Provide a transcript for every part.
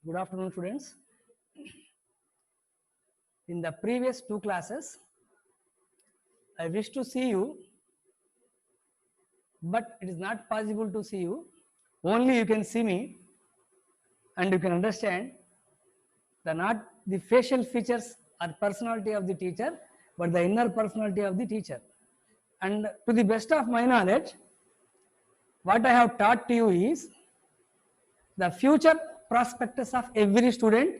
Good afternoon, students. In the previous two classes, I wish to see you, but it is not possible to see you. Only you can see me, and you can understand the not the facial features or personality of the teacher, but the inner personality of the teacher. And to the best of my knowledge, what I have taught to you is the future prospectus of every student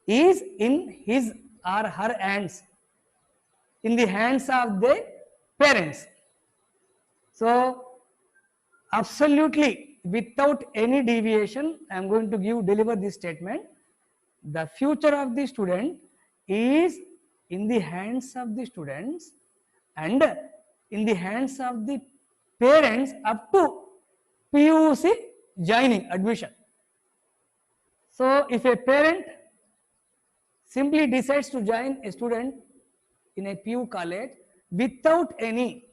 is in his or her hands, in the hands of the parents. So, absolutely without any deviation, I am going to deliver this statement. The future of the student is in the hands of the students and in the hands of the parents up to PUC joining admission. So, if a parent simply decides to join a student in a PU college without any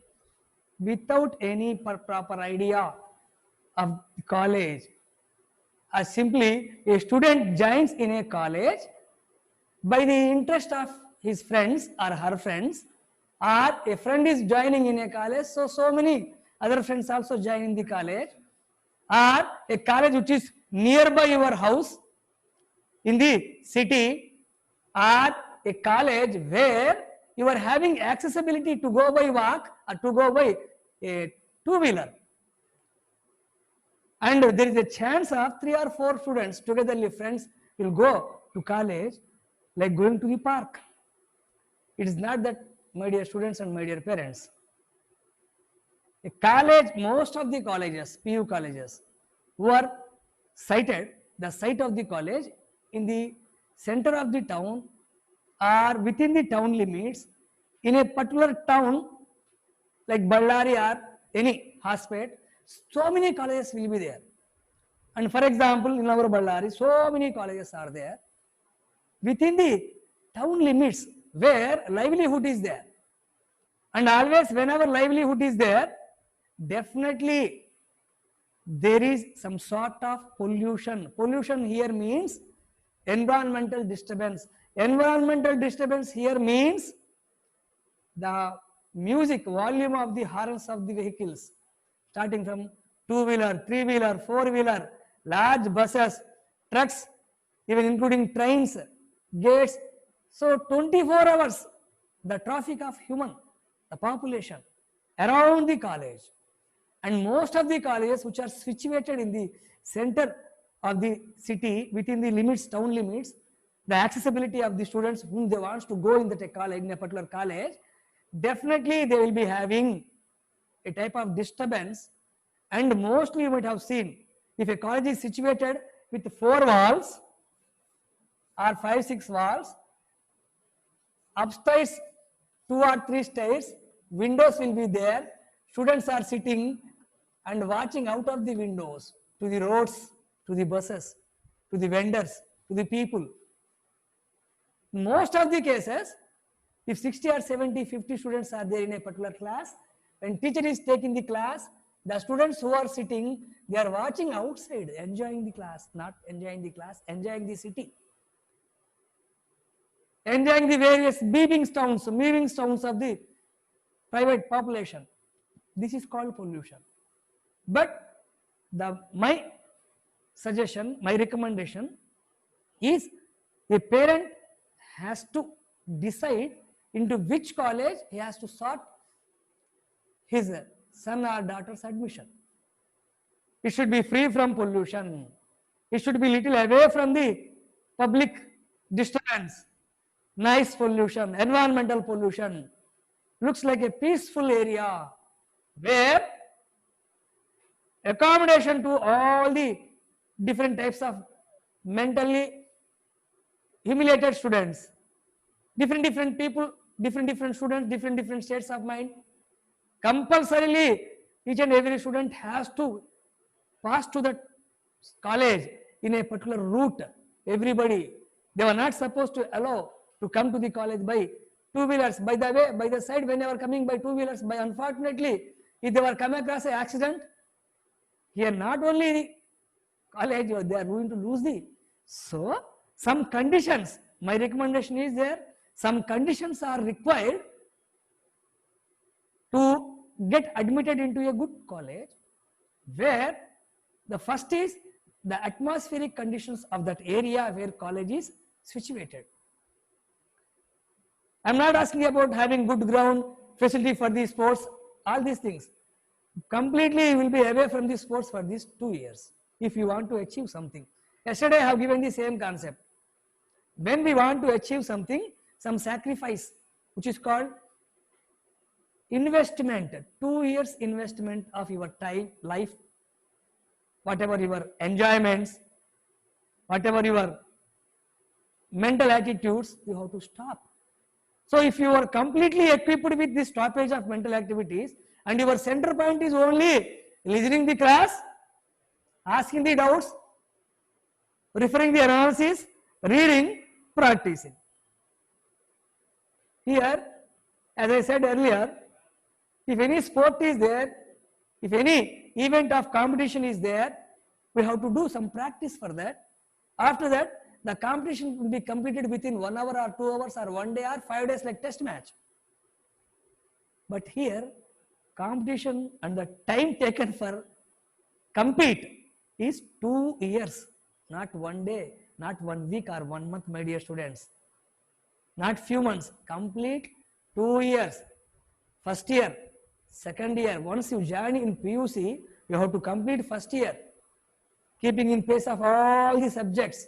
proper idea of the college, or simply a student joins in a college by the interest of his friends or her friends, or a friend is joining in a college, so many other friends also join in the college, or a college which is nearby your house in the city, or a college where you are having accessibility to go by walk or to go by a two-wheeler, and there is a chance of 3 or 4 students togetherly friends will go to college like going to the park. It is not that, my dear students and my dear parents. A college, most of the colleges, PU colleges, who are sited, the site of the college in the center of the town or within the town limits, in a particular town like Ballari or any hospital, so many colleges will be there. And for example, in our Ballari, so many colleges are there within the town limits where livelihood is there. And always, whenever livelihood is there, definitely there is some sort of pollution. Pollution here means environmental disturbance. Environmental disturbance here means the music volume of the horns of the vehicles, starting from two-wheeler, three-wheeler, four-wheeler, large buses, trucks, even including trains, gates. So 24 hours, the traffic of human, the population around the college. And most of the colleges which are situated in the center of the city, within the limits, town limits, the accessibility of the students whom they want to go in the college, in a particular college, definitely they will be having a type of disturbance. And mostly you might have seen, if a college is situated with 4 walls or 5-6 walls, upstairs 2 or 3 stairs, windows will be there, students are sitting and watching out of the windows to the roads, to the buses, to the vendors, to the people. Most of the cases, if 60 or 70, 50 students are there in a particular class, when teacher is taking the class, the students who are sitting, they are watching outside, enjoying the class, not enjoying the class, enjoying the city, enjoying the various beeping sounds of the private population. This is called pollution. But my suggestion, my recommendation is a parent has to decide into which college he has to sort his son or daughter's admission. It should be free from pollution. It should be little away from the public disturbance, noise pollution, environmental pollution. Looks like a peaceful area where accommodation to all the different types of mentally humiliated students, different people, different students, different states of mind. Compulsorily, each and every student has to pass to the college in a particular route. Everybody, they were not supposed to allow to come to the college by two-wheelers. By the way, by the side, when they were coming by two-wheelers, by unfortunately, if they were coming across an accident, here not only the college, they are going to lose the So some conditions, my recommendation is there, some conditions are required to get admitted into a good college, where the first is the atmospheric conditions of that area where college is situated. I am not asking about having good ground, facility for the sports, all these things. Completely you will be away from the sports for these 2 years if you want to achieve something. Yesterday I have given the same concept. When we want to achieve something, some sacrifice, which is called investment, 2 years investment of your time, life, whatever your enjoyments, whatever your mental attitudes, you have to stop. So if you are completely equipped with this stoppage of mental activities and your center point is only listening the class, asking the doubts, referring the analysis, reading, practicing. Here, as I said earlier, if any sport is there, if any event of competition is there, we have to do some practice for that. After that, the competition will be completed within 1 hour or 2 hours or 1 day or 5 days like test match. But here, competition and the time taken for compete is 2 years, not 1 day, not 1 week or 1 month, my dear students. Not few months, complete 2 years. First year, second year, once you join in PUC, you have to complete first year, keeping in pace of all the subjects.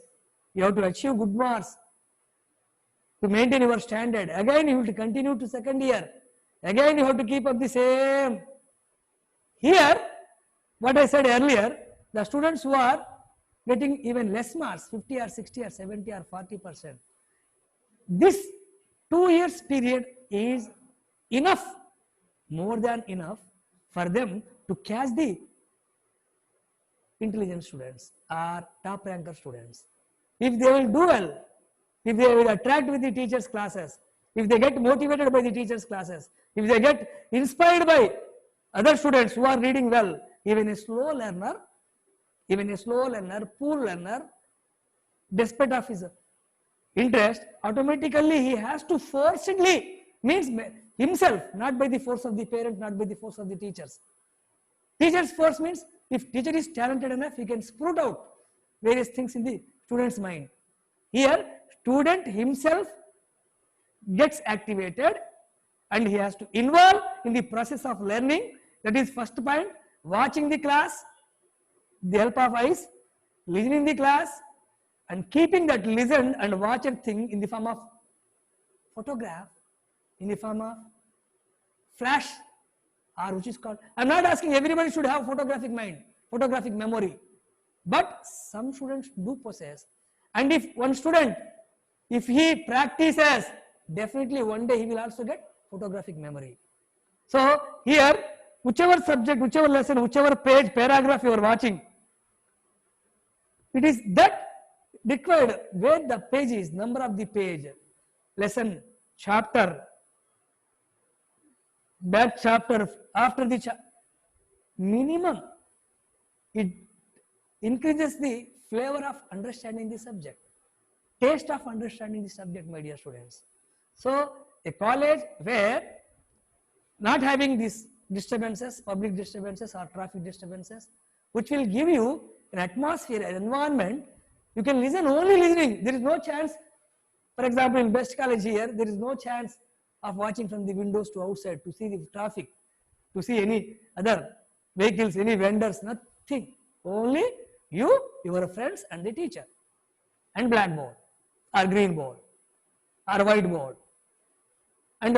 You have to achieve good marks to maintain your standard. Again, you have to continue to second year. Again, you have to keep up the same. Here, what I said earlier, the students who are getting even less marks, 50 or 60 or 70 or 40%, this 2 years period is enough, more than enough for them to catch the intelligent students or top ranker students. If they will do well, if they will attract with the teachers' classes, if they get motivated by the teachers' classes, if they get inspired by other students who are reading well, even a slow learner, poor learner, despite of his interest, automatically he has to forcibly, means himself, not by the force of the parent, not by the force of the teachers. Teacher's force means if teacher is talented enough, he can sprout out various things in the student's mind. Here, student himself gets activated and he has to involve in the process of learning. That is first point, watching the class, the help of eyes, listening the class, and keeping that listened and watched thing in the form of photograph, in the form of flash, or which is called, I am not asking everybody should have photographic mind, photographic memory, but some students do possess. And if one student, if he practices, definitely one day he will also get photographic memory. So here, whichever subject, whichever lesson, whichever page, paragraph you are watching, it is that required where the page is, number of the page, lesson, chapter, that chapter, after the minimum, it increases the flavor of understanding the subject, taste of understanding the subject, my dear students. So a college where not having these disturbances, public disturbances or traffic disturbances, which will give you an atmosphere, an environment, you can listen, only listening. There is no chance, for example, in best college here, there is no chance of watching from the windows to outside to see the traffic, to see any other vehicles, any vendors, nothing. Only you, your friends and the teacher, and blackboard or green board or white board. And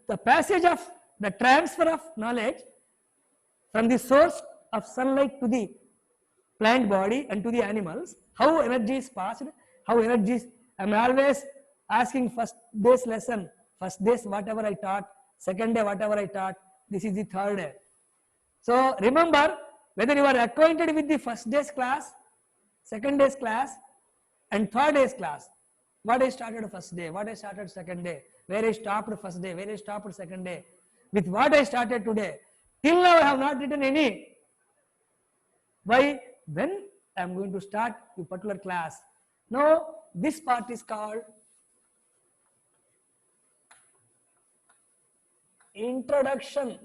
the passage of the transfer of knowledge from the source of sunlight to the plant body and to the animals, how energy is passed, how energy is, I am always asking first day's lesson, first day's whatever I taught, second day whatever I taught, this is the third day. So remember, whether you are acquainted with the first day's class, second day's class and third day's class, what I started first day, what I started second day, where I stopped first day, where I stopped second day, with what I started today. Till now I have not written any. Why? When I am going to start a particular class, Now, this part is called Introduction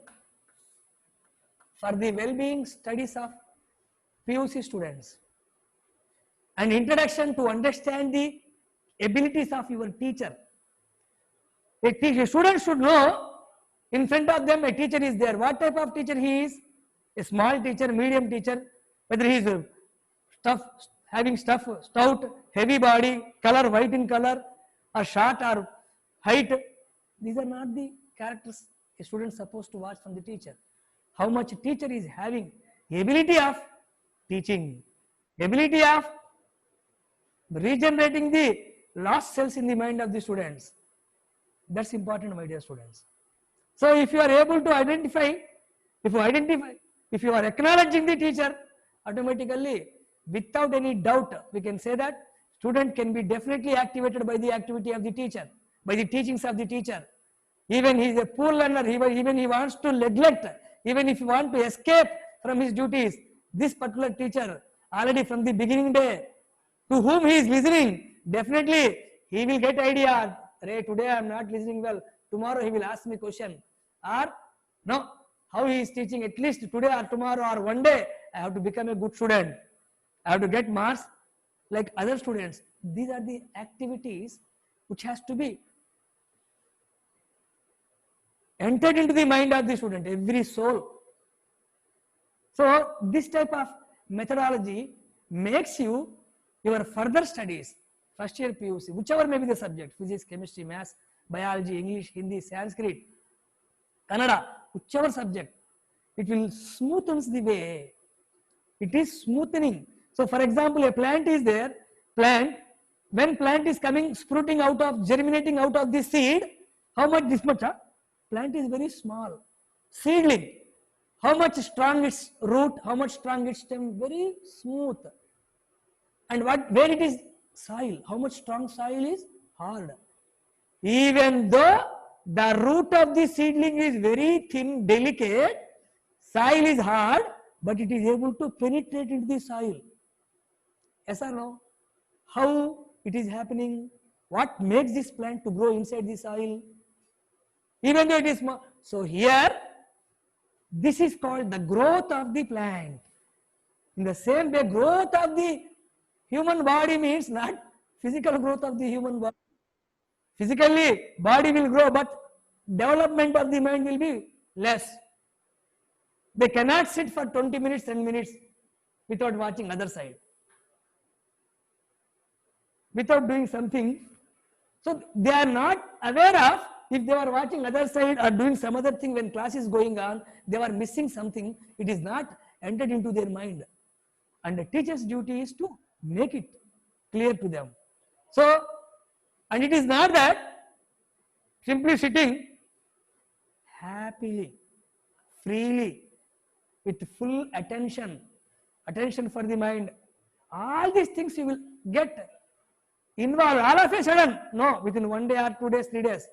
for the well-being studies of PUC students, and introduction to understand the abilities of your teacher. A student should know in front of them a teacher is there. What type of teacher he is? A small teacher, medium teacher, whether he is having stout, heavy body, color white in color, or short or height. These are not the characters a student is supposed to watch from the teacher. How much teacher is having ability of teaching, ability of regenerating the lost cells in the mind of the students. That's important, my dear students. So if you are able to identify, if you are acknowledging the teacher, automatically, without any doubt, we can say that student can be definitely activated by the activity of the teacher, by the teachings of the teacher. Even he is a poor learner, even he wants to neglect, even if he wants to escape from his duties, this particular teacher, already from the beginning day, to whom he is listening, definitely he will get idea. Today I am not listening well. Tomorrow he will ask me question. Or no, how he is teaching, at least today or tomorrow or one day, I have to become a good student. I have to get marks like other students. These are the activities which has to be entered into the mind of the student, every soul. So this type of methodology makes you your further studies, first year PUC, whichever may be the subject, physics, chemistry, maths, biology, English, Hindi, Sanskrit, Kannada, whichever subject, it will smoothens the way. It is smoothening. So for example, a plant is there, when plant is coming, sprouting out of, germinating out of the seed, how much this much? Plant is very small, seedling. How much strong its root, how much strong its stem, very smooth. And where it is? Soil. How much strong soil is? Hard. Even though the root of the seedling is very thin, delicate, soil is hard, but it is able to penetrate into the soil. Yes or no? How it is happening? What makes this plant to grow inside the soil? Even though it is small. So here, this is called the growth of the plant. In the same way, growth of the human body means not physical growth of the human body. Physically, body will grow, but development of the mind will be less. They cannot sit for 20 minutes, 10 minutes without watching other side, without doing something. So they are not aware of, if they are watching other side or doing some other thing when class is going on, they are missing something. It is not entered into their mind. And the teacher's duty is to make it clear to them. So, and it is not that simply sitting happily, freely, with full attention for the mind. All these things you will get involved all of a sudden. No, within 1 day or 2 days, 3 days.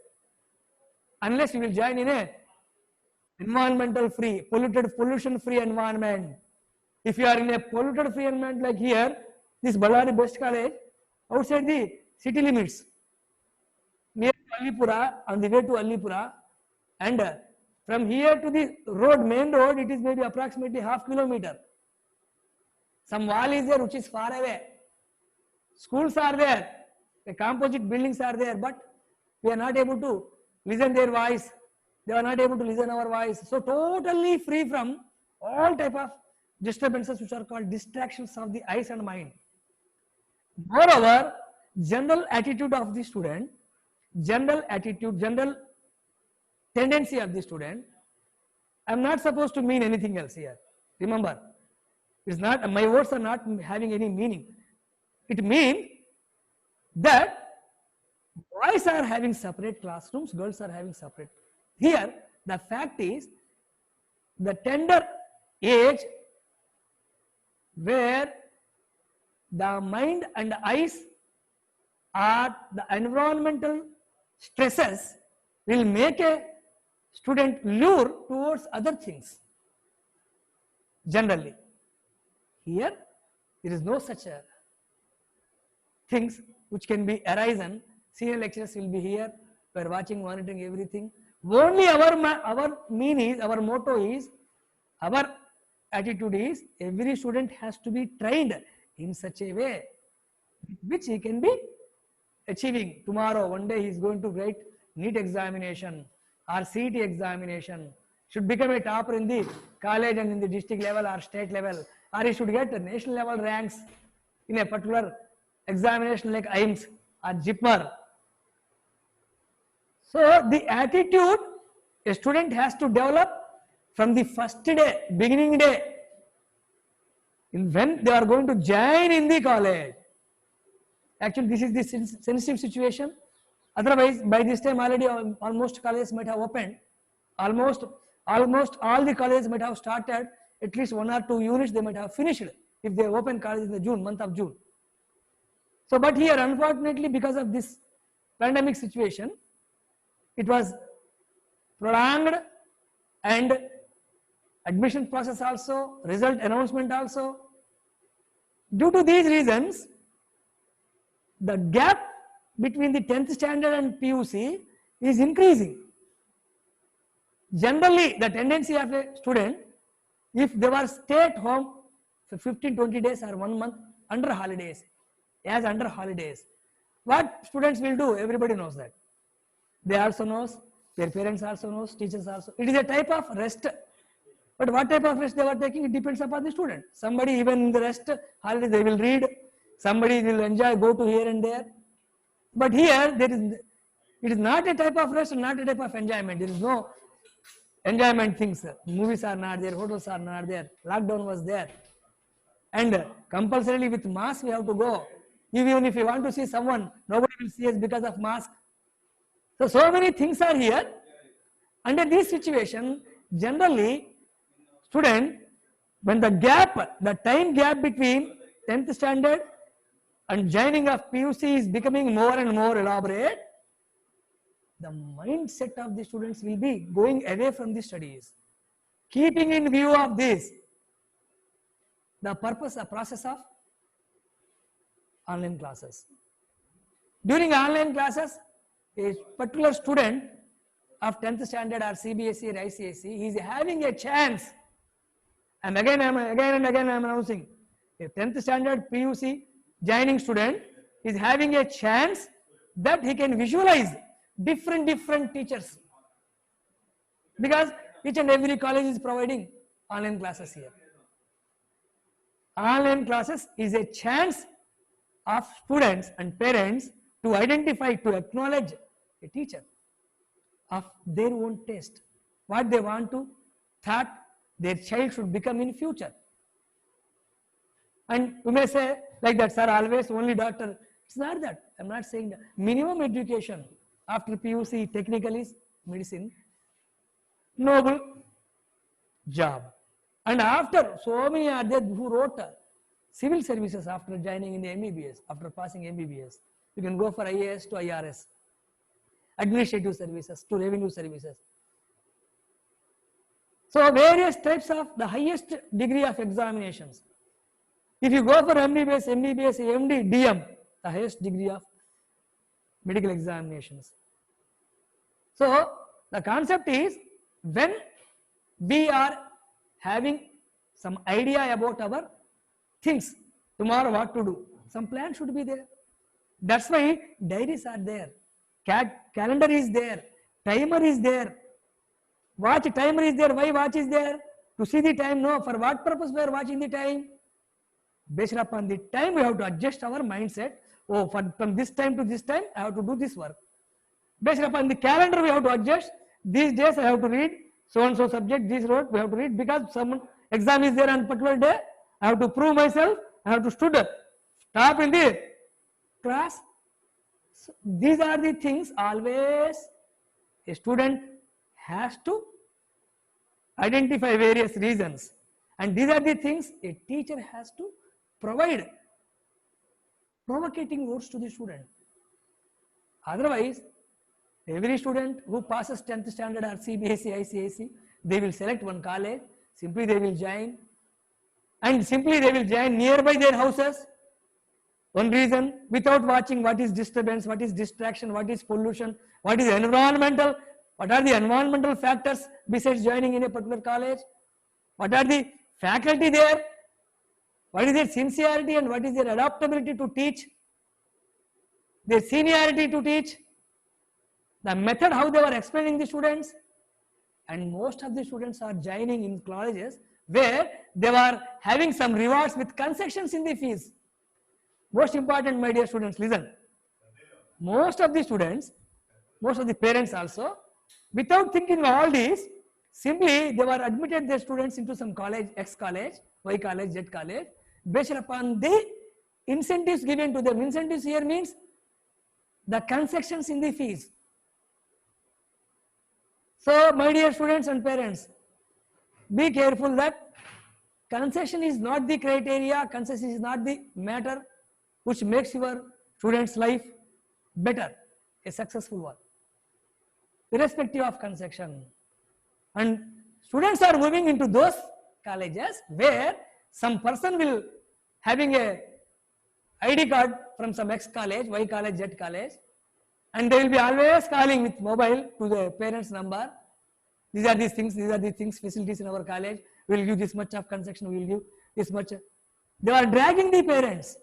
Unless you will join in a environmental free, pollution free environment. If you are in a polluted free environment like here, this Ballari Best College, outside the city limits, near Allipura, on the way to Allipura, and from here to the road, main road, it is maybe approximately half kilometer. Some wall is there which is far away. Schools are there, the composite buildings are there, but we are not able to listen their voice. They are not able to listen our voice. So totally free from all type of disturbances which are called distractions of the eyes and mind. Moreover, general attitude of the student, general tendency of the student, I am not supposed to mean anything else here. Remember, it's not, my words are not having any meaning. It means that boys are having separate classrooms, girls are having separate. Here, the fact is, the tender age where the mind and eyes or the environmental stresses will make a student lure towards other things. Generally, here there is no such a things which can be arisen. Senior lecturers will be here. We are watching, monitoring everything. Only our motto is, our attitude is, every student has to be trained in such a way which he can be achieving. Tomorrow, one day he is going to write NEET examination or CET examination, should become a topper in the college and in the district level or state level, or he should get national level ranks in a particular examination like IIMS or JIPMER. So the attitude a student has to develop from the first day, beginning day, when they are going to join in the college. Actually, this is the sensitive situation. Otherwise, by this time already almost colleges might have opened. Almost all the colleges might have started. At least 1 or 2 units they might have finished if they open college in the month of June. So, but here unfortunately, because of this pandemic situation, it was prolonged, and admission process also, result announcement also. Due to these reasons, the gap between the 10th standard and PUC is increasing. Generally, the tendency of a student, if they were stay at home for 15-20 days or 1 month under holidays, what students will do, everybody knows that. They also knows, their parents also knows, teachers also. It is a type of rest. But what type of rest they were taking, it depends upon the student. Somebody even in the rest holidays they will read, somebody will enjoy, go to here and there. But here it is not a type of rest, not a type of enjoyment. There is no enjoyment things. Movies are not there, hotels are not there, lockdown was there. And compulsorily with mask we have to go. Even if you want to see someone, nobody will see us because of mask. So many things are here. Under this situation, generally, student, when the time gap between 10th standard and joining of PUC is becoming more and more elaborate, the mindset of the students will be going away from the studies. Keeping in view of this, the process of online classes. During online classes, a particular student of 10th standard or CBSE or ICSE, he is having a chance. And again I am announcing, a 10th standard PUC joining student is having a chance that he can visualize different teachers, because each and every college is providing online classes here. Online classes is a chance of students and parents to identify, to acknowledge a teacher of their own taste, what they want to thought their child should become in future. And you may say like that, sir, always only doctor. It's not that. I'm not saying that. Minimum education after PUC technical is medicine, noble job. And after, so many are there who wrote civil services after joining in the MBBS, after passing MBBS. You can go for IAS to IRS, administrative services to revenue services. So various types of the highest degree of examinations. If you go for MBBS, MD, DM, the highest degree of medical examinations. So the concept is, when we are having some idea about our things, tomorrow what to do, some plan should be there. That's why diaries are there, calendar is there, timer is there, watch timer is there. Why watch is there? To see the time? No. For what purpose we are watching the time? Based upon the time we have to adjust our mindset. Oh, from this time to this time I have to do this work. Based upon the calendar we have to adjust. These days I have to read so and so subject, this road we have to read, because some exam is there on particular day. I have to prove myself. I have to stop in the class. So these are the things always a student has to identify various reasons, and these are the things a teacher has to provide provocating words to the student. Otherwise, every student who passes 10th standard or CBSE, ICSE, they will select one college, simply they will join, and simply they will join nearby their houses. One reason, without watching what is disturbance, what is distraction, what is pollution, what is environmental, what are the environmental factors besides joining in a particular college, what are the faculty there, what is their sincerity and what is their adaptability to teach, their seniority to teach, the method how they were explaining the students. And most of the students are joining in colleges where they were having some rewards with concessions in the fees. Most important, my dear students, listen. Most of the students, most of the parents also, without thinking all these, simply they were admitted their students into some college, X college, Y college, Z college, based upon the incentives given to them. Incentives here means the concessions in the fees. So, my dear students and parents, be careful that concession is not the criteria, concession is not the matter which makes your student's life better, a successful one, irrespective of concession. And students are moving into those colleges where some person will having a ID card from some X college, Y college, Z college, and they will be always calling with mobile to the parents' number. These are these things, facilities in our college. We will give this much of concession, we will give this much. They are dragging the parents.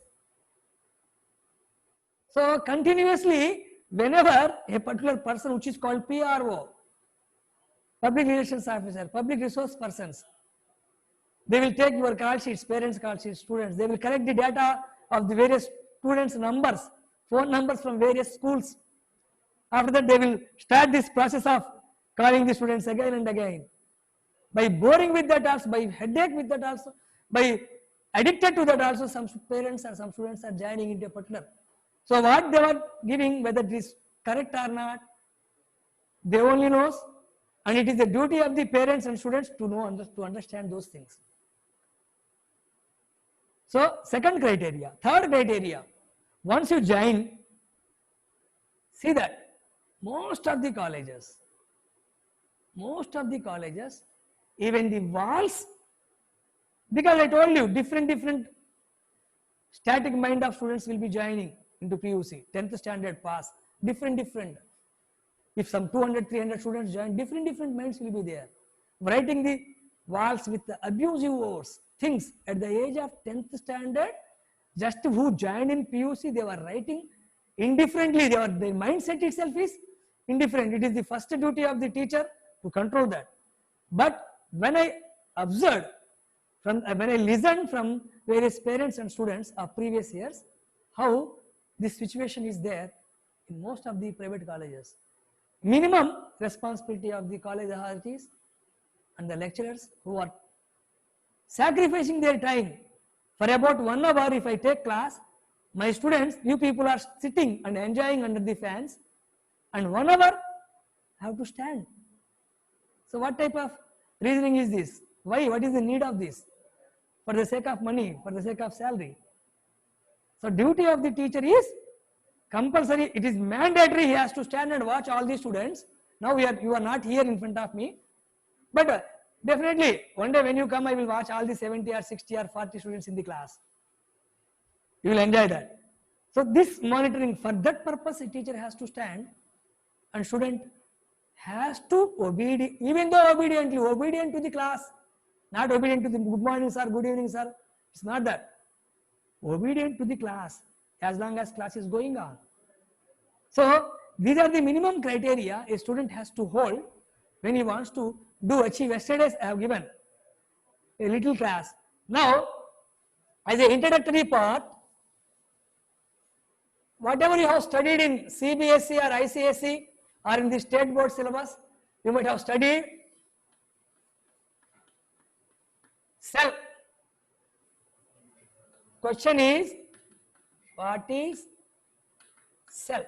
So continuously, whenever a particular person which is called PRO, public relations officer, public resource persons, they will take your call sheets, parents' call sheets, students. They will collect the data of the various students' numbers, phone numbers from various schools. After that, they will start this process of calling the students again and again. By boring with that also, by headache with that also, by addicted to that also, some parents or some students are joining into a particular. So what they were giving, whether it is correct or not, they only knows, and it is the duty of the parents and students to know, to understand those things. So second criteria. Third criteria, once you join, see that most of the colleges, even the walls, because I told you different static mind of students will be joining into PUC, 10th standard pass, different. If some 200, 300 students join, different minds will be there. Writing the walls with the abusive words, things at the age of 10th standard, just who joined in PUC, they were writing indifferently, their mindset itself is indifferent. It is the first duty of the teacher to control that. But when I observed, when I listened from various parents and students of previous years, how this situation is there in most of the private colleges. Minimum responsibility of the college authorities and the lecturers who are sacrificing their time. For about 1 hour, if I take class, my students, you people are sitting and enjoying under the fans, and 1 hour I have to stand. So what type of reasoning is this? Why? What is the need of this? For the sake of money, for the sake of salary. So duty of the teacher is compulsory. It is mandatory. He has to stand and watch all the students. Now you are not here in front of me, but definitely one day when you come, I will watch all the 70 or 60 or 40 students in the class. You will enjoy that. So this monitoring, for that purpose, a teacher has to stand, and student has to obey, even though obedient to the class, not obedient to the good morning sir, good evening sir. It's not that. Obedient to the class as long as class is going on. So these are the minimum criteria a student has to hold when he wants to achieve. Yesterday I have given a little class. Now, as an introductory part, whatever you have studied in CBSE or ICSE or in the state board syllabus, you might have studied cell. Question is, what is cell?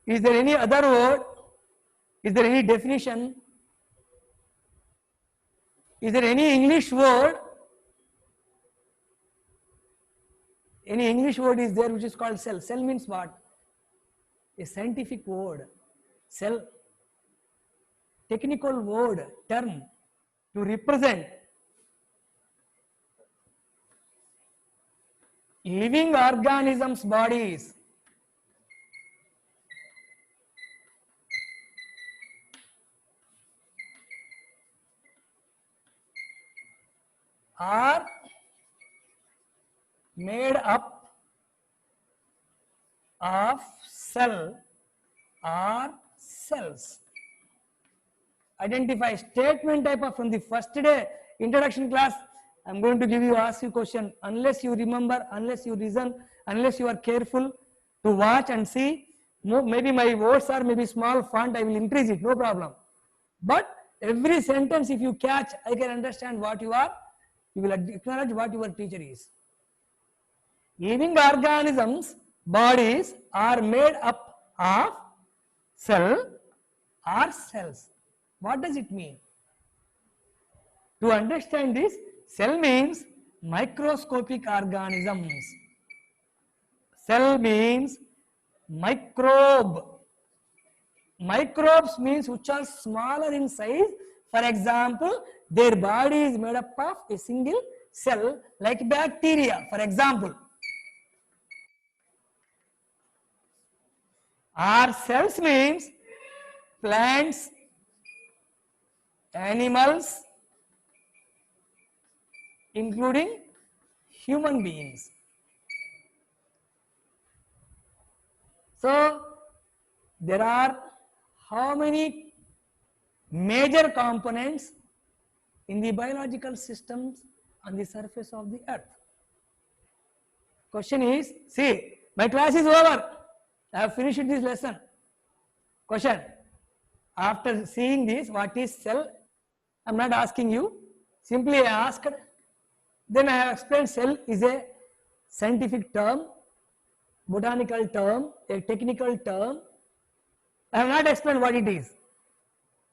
Is there any other word? Is there any definition? Is there any English word? Any English word is there which is called cell? Cell means what? A scientific word. Cell, technical word, term to represent living organisms bodies are made up of cell or cells. Identify statement type of from the first day introduction class. I'm going to ask you question. Unless you remember, unless you listen, unless you are careful to watch and see, maybe my words are maybe small font, I will increase it, no problem. But every sentence if you catch, I can understand what you are, you will acknowledge what your teacher is. Living organisms bodies are made up of cell or cells. What does it mean? To understand this, cell means microscopic organisms. Cell means microbe. Microbes means which are smaller in size. For example, their body is made up of a single cell like bacteria, for example. Our cells means plants, animals, including human beings. So, there are how many major components in the biological systems on the surface of the earth? Question is, see, my class is over. I have finished this lesson. Question, after seeing this, what is cell? I am not asking you, simply I asked. Then I have explained cell is a scientific term, botanical term, a technical term. I have not explained what it is.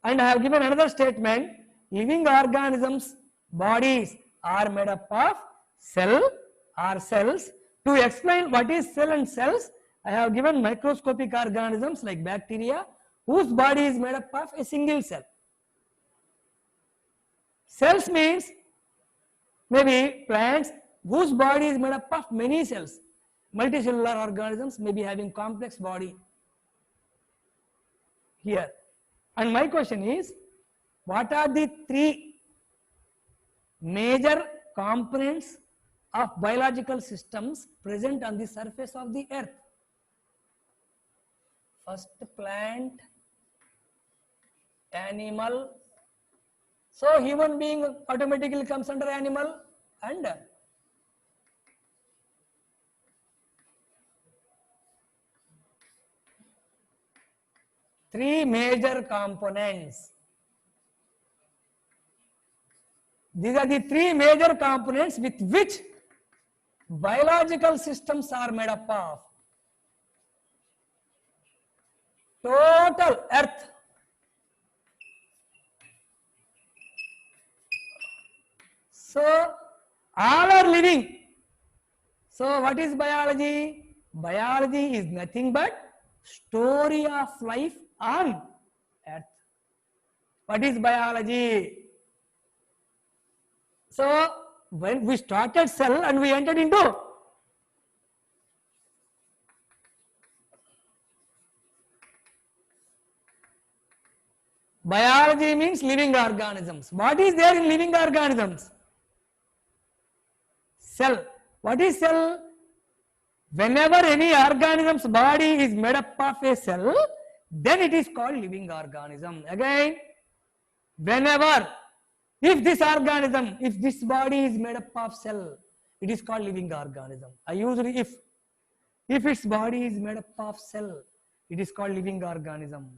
And I have given another statement, living organisms bodies are made up of cell or cells. To explain what is cell and cells, I have given microscopic organisms like bacteria whose body is made up of a single cell. Cells means maybe plants whose body is made up of many cells. Multicellular organisms may be having complex body here. And my question is, what are the three major components of biological systems present on the surface of the earth? First, plant, animal. So human being automatically comes under animal, and three major components. These are the three major components with which biological systems are made up of. Total earth. So all are living. So what is biology? Biology is nothing but story of life on earth. What is biology? So when we started cell and we entered into biology means living organisms. What is there in living organisms? Cell. What is cell? Whenever any organism's body is made up of a cell, then it is called living organism. Again, whenever, if this organism, if this body is made up of cell, it is called living organism. I usually, if its body is made up of cell, it is called living organism.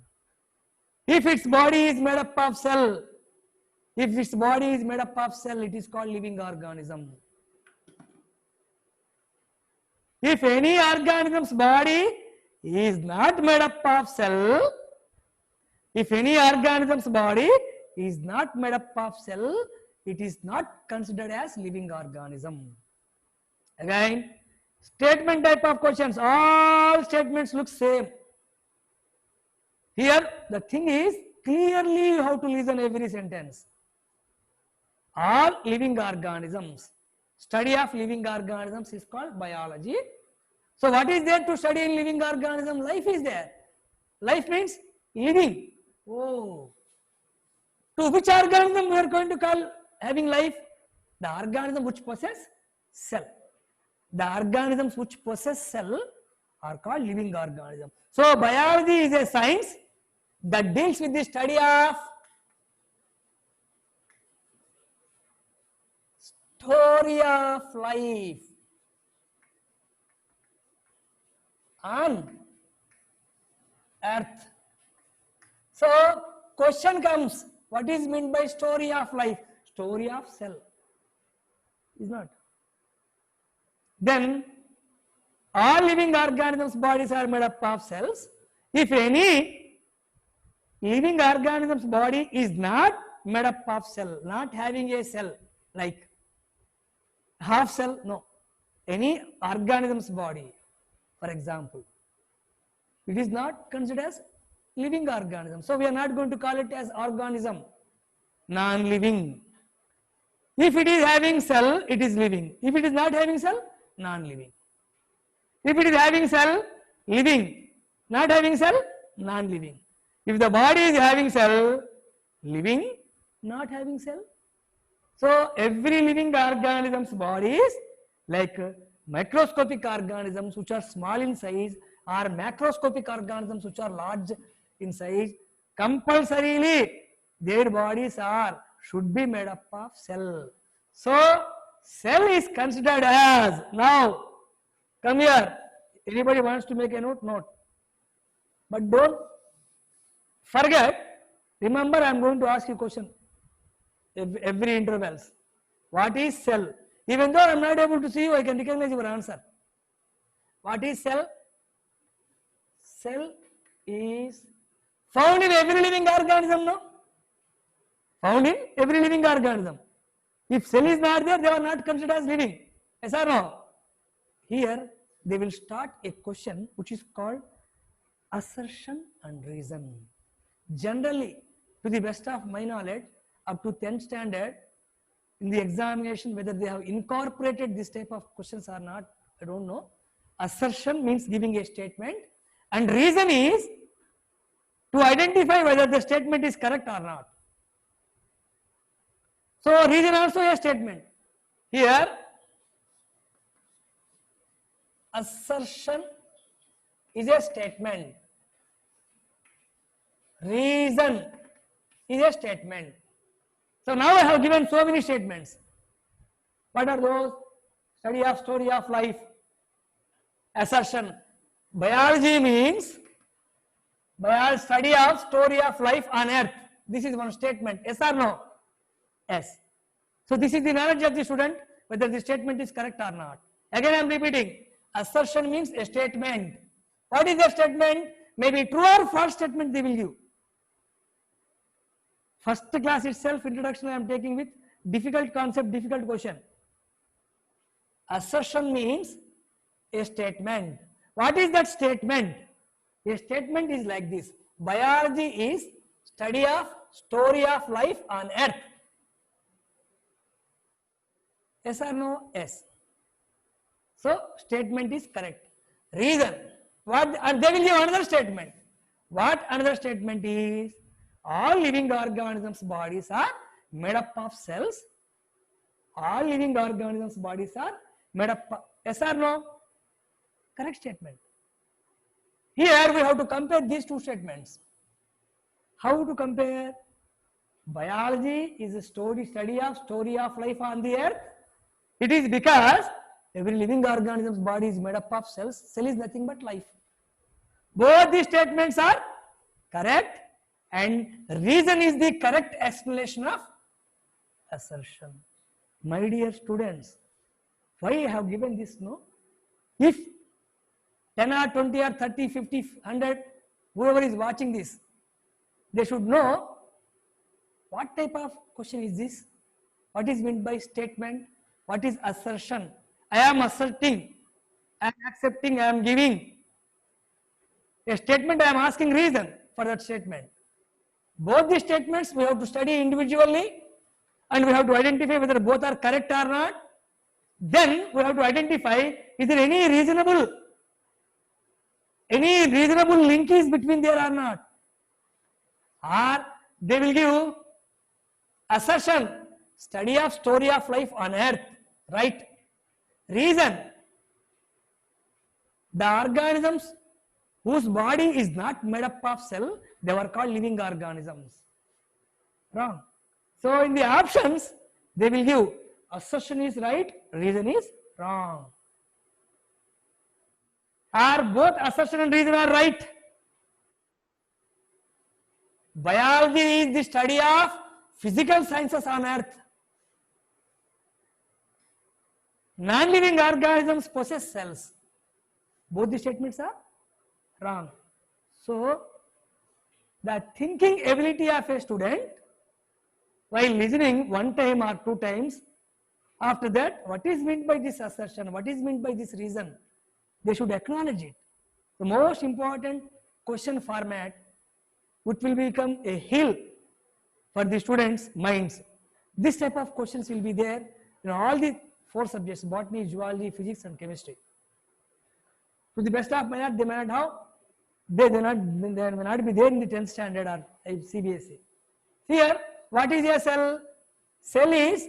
If its body is made up of cell, if its body is made up of cell, it is called living organism. If any organism's body is not made up of cell, if any organism's body is not made up of cell, it is not considered as living organism. Again, statement type of questions, all statements look same. Here the thing is clearly how to listen every sentence. All living organisms. Study of living organisms is called biology. So what is there to study in living organism? Life is there. Life means living. Oh. To which organism we are going to call having life? The organism which possess cell. The organisms which possess cell are called living organisms. So biology is a science that deals with the study of story of life on earth. So question comes, what is meant by story of life? Story of cell is not. Then all living organisms bodies are made up of cells. If any living organism's body is not made up of cell, not having a cell, like half cell, no, any organism's body, for example, it is not considered as living organism. So we are not going to call it as organism, non-living. If it is having cell, it is living. If it is not having cell, non-living. If it is having cell, living. Not having cell, non-living. If the body is having cell, living, not having cell. So every living organism's body is like microscopic organisms which are small in size or macroscopic organisms which are large in size. Compulsorily their bodies should be made up of cell. So cell is considered as, now come here, anybody wants to make a note? Note. But don't forget, remember I am going to ask you a question every intervals. What is cell? Even though I am not able to see you, I can recognize your answer. What is cell? Cell is found in every living organism, no? Found in every living organism. If cell is not there, they are not considered as living. Yes or no? Here they will start a question which is called assertion and reason. Generally, to the best of my knowledge, up to 10th standard, in the examination, whether they have incorporated this type of questions or not, I don't know. Assertion means giving a statement, and reason is to identify whether the statement is correct or not. So reason also a statement. Here, assertion is a statement. Reason is a statement. So now I have given so many statements. What are those? Study of story of life. Assertion. Biology means study of story of life on earth. This is one statement. Yes or no? Yes. So this is the knowledge of the student whether the statement is correct or not. Again I am repeating. Assertion means a statement. What is a statement? Maybe true or false statement they will give. First class itself, introduction I am taking with difficult concept, difficult question. Assertion means a statement. What is that statement? A statement is like this. Biology is study of story of life on earth. Yes or no? Yes. So statement is correct. Reason. What? And they will give another statement. What another statement is? All living organisms' bodies are made up of cells. All living organisms' bodies are made up of, yes or no? Correct statement. Here we have to compare these two statements. How to compare? Biology is a study of story of life on the earth. It is because every living organism's body is made up of cells. Cell is nothing but life. Both these statements are correct, and reason is the correct explanation of assertion. My dear students, why I have given this? No? If 10 or 20 or 30, 50, 100, whoever is watching this, they should know what type of question is this? What is meant by statement? What is assertion? I am asserting, I am accepting, I am giving. A statement, I am asking reason for that statement. Both the statements we have to study individually, and we have to identify whether both are correct or not. Then we have to identify, is there any reasonable link is between there or not? Or they will give assertion, study of story of life on earth, right? Reason, the organisms whose body is not made up of cell, they were called living organisms. Wrong. So in the options, they will give assertion is right, reason is wrong. Or both assertion and reason are right. Biology is the study of physical sciences on earth. Non-living organisms possess cells. Both the statements are wrong. So, the thinking ability of a student while listening one time or two times, after that, what is meant by this assertion, what is meant by this reason, they should acknowledge it. The most important question format, which will become a hill for the students' minds. This type of questions will be there in all the 4 subjects: botany, zoology, physics and chemistry. To the best of my knowledge, they may not have, they may not be there in the 10th standard or CBSE. Here, what is a cell? Cell is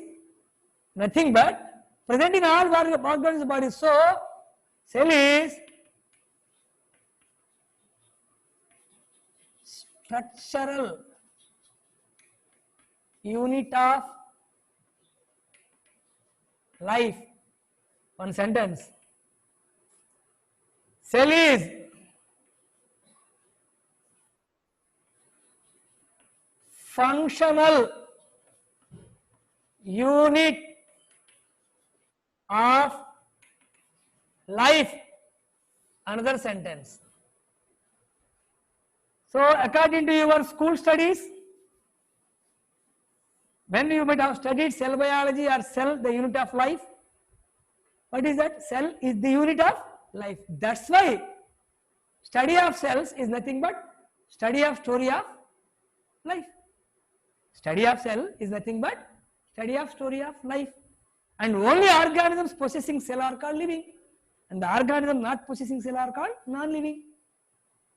nothing but present in all organs body. So, cell is structural unit of life. One sentence. Cell is functional unit of life. Another sentence. So, according to your school studies, when you might have studied cell biology or cell, the unit of life, what is that? Cell is the unit of life. That's why study of cells is nothing but study of story of life. Study of cell is nothing but study of story of life. And only organisms possessing cell are called living, and the organisms not possessing cell are called non-living.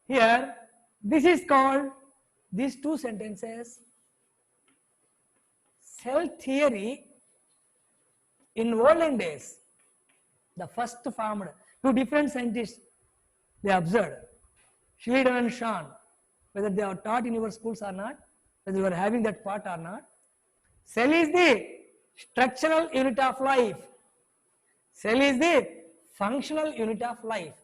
Here, this is called, these 2 sentences, cell theory in olden days. The first formed, 2 different scientists, they observed, Schleiden and Schwann, whether they are taught in your schools or not, whether you are having that part or not. Cell is the structural unit of life. Cell is the functional unit of life.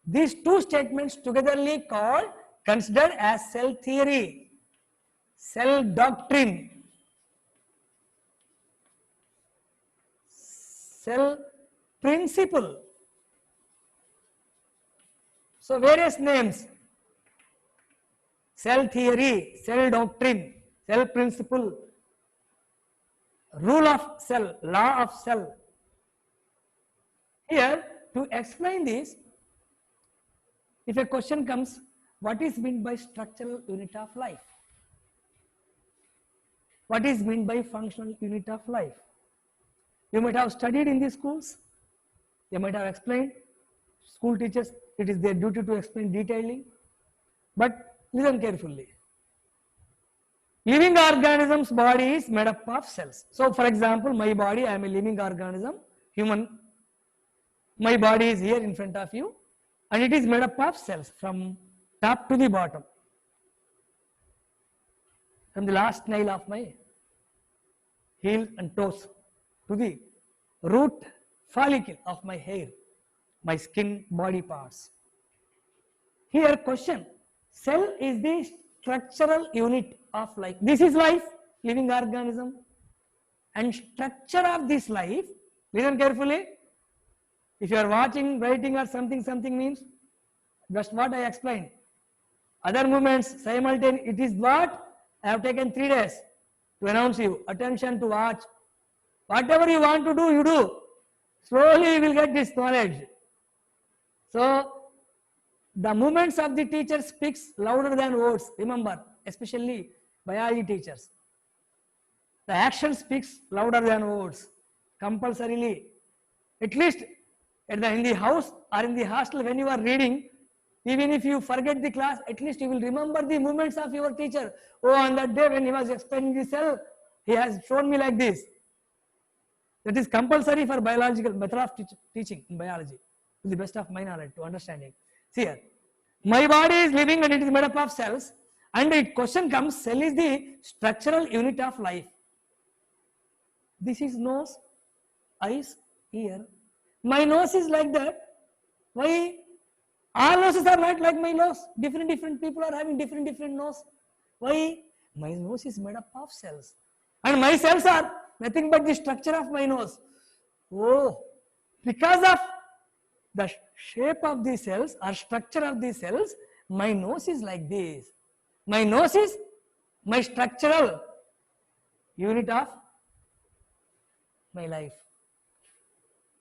These 2 statements togetherly called, considered as cell theory, cell doctrine, cell principle. So various names: cell theory, cell doctrine, cell principle, rule of cell, law of cell. Here, to explain this, if a question comes, what is meant by structural unit of life? What is meant by functional unit of life? You might have studied in the schools, they might have explained. School teachers, it is their duty to explain detailing, but listen carefully. Living organism's body is made up of cells. So, for example, my body, I am a living organism, human. My body is here in front of you, and it is made up of cells from top to the bottom. From the last nail of my heel and toes to the root follicle of my hair, my skin, body parts. Here question, cell is the structural unit of life. This is life, living organism, and structure of this life, listen carefully. If you are watching, writing or something means just what I explained. Other movements simultaneous, it is what I have taken 3 days to announce you. Attention to watch. Whatever you want to do, you do. Slowly you will get this knowledge. So, the movements of the teacher speaks louder than words. Remember, especially biology teachers. The action speaks louder than words. Compulsorily, At least in the house or in the hostel when you are reading, even if you forget the class, at least you will remember the movements of your teacher. Oh, on that day when he was explaining the cell, he has shown me like this. That is compulsory for biological method of teaching in biology, to the best of my knowledge, to understanding. See here, my body is living and it is made up of cells. And the question comes, cell is the structural unit of life. This is nose, eyes, ear. My nose is like that. Why? All noses are not like my nose. Different people are having different nose. Why? My nose is made up of cells. And my cells are nothing but the structure of my nose. Oh, because of the shape of the cells or structure of the cells, my nose is like this. My nose is my structural unit of my life.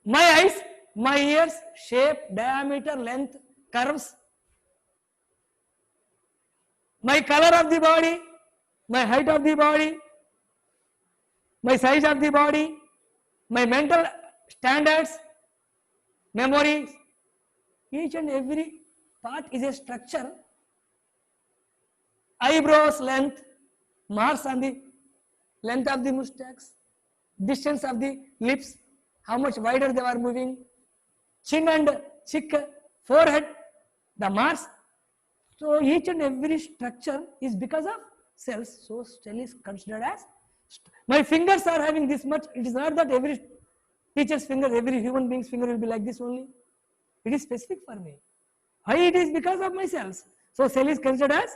My eyes, my ears, shape, diameter, length, curves. My color of the body, my height of the body, my size of the body, my mental standards, memories. Each and every part is a structure. Eyebrows length, marks on the length of the mustaches, distance of the lips, how much wider they are moving, chin and cheek, forehead, the marks. So each and every structure is because of cells. So cell is considered as. My fingers are having this much. It is not that every teacher's finger, every human being's finger will be like this only. It is specific for me. Why? It is because of my cells. So cell is considered as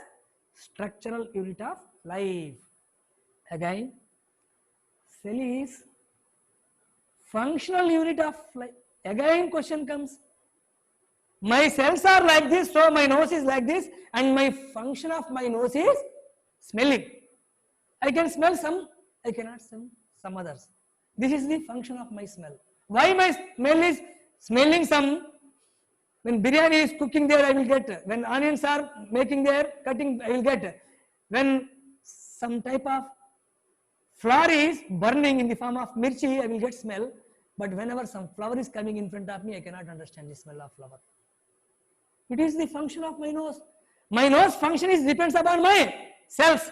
structural unit of life. Again, cell is functional unit of life. Again question comes. My cells are like this, so my nose is like this, and my function of my nose is smelling. I can smell some, I cannot smell some others. This is the function of my smell. Why my smell is smelling some? When biryani is cooking there, I will get. When onions are making there, cutting, I will get. When some type of flower is burning in the form of mirchi, I will get smell. But whenever some flower is coming in front of me, I cannot understand the smell of flower. It is the function of my nose. My nose function is depends upon my cells.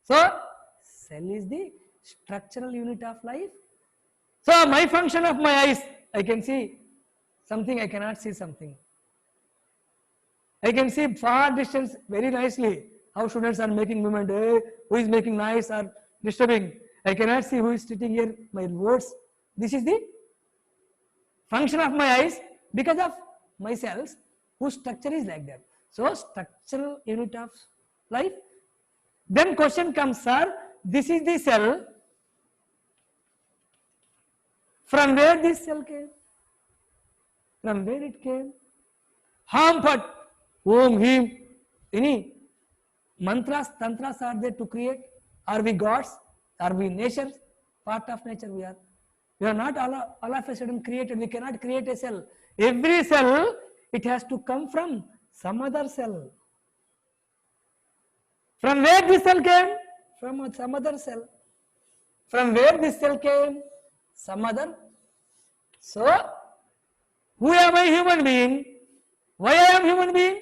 So, cell is the structural unit of life. So, my function of my eyes, I can see something, I cannot see something. I can see far distance very nicely. How students are making movement, who is making noise or disturbing. I cannot see who is sitting here, my words. This is the function of my eyes because of my cells whose structure is like that. So, structural unit of life. Then question comes, sir, this is the cell. From where this cell came? From where it came? Ham Phat, Om Him. Any mantras, tantras are there to create? Are we gods? Are we nature? Part of nature we are. We are not all of a sudden created. We cannot create a cell. Every cell, it has to come from some other cell. From where this cell came? From some other cell. From where this cell came? Some other. So, who am I? Human being. Why I am human being?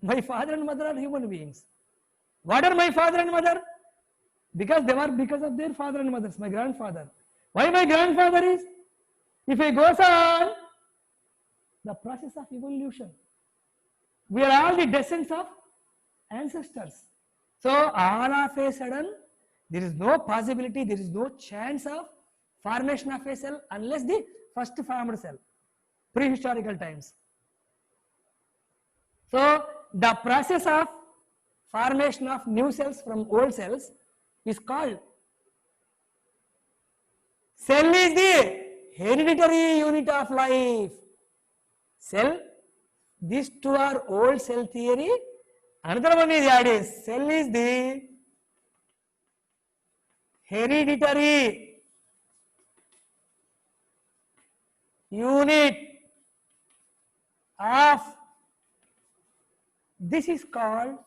My father and mother are human beings. What are my father and mother? Because they were because of their father and mothers. My grandfather. Why my grandfather is? If I goes on, the process of evolution. We are all the descendants of ancestors. So, all of a sudden, there is no possibility, there is no chance of formation of a cell unless the first formed cell, prehistorical times. So, the process of formation of new cells from old cells is called cell is the hereditary unit of life. Cell, these two are old cell theory. Another one is added. Cell is the hereditary unit of, this is called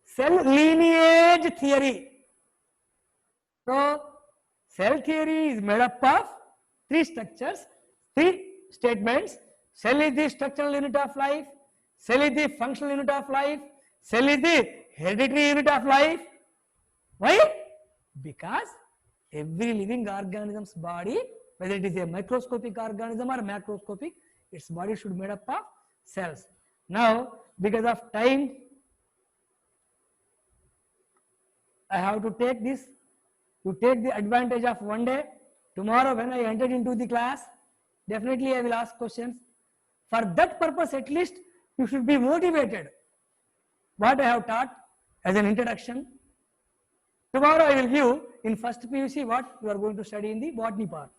cell lineage theory. So, cell theory is made up of three structures. Three statements. Cell is the structural unit of life. Cell is the functional unit of life. Cell is the hereditary unit of life. Why? Because every living organism's body, whether it is a microscopic organism or macroscopic, its body should be made up of cells. Now, because of time, I have to take this, to take the advantage of one day. Tomorrow when I entered into the class, definitely I will ask questions. For that purpose, at least you should be motivated. What I have taught as an introduction. Tomorrow I will give in first PUC what you are going to study in the botany part.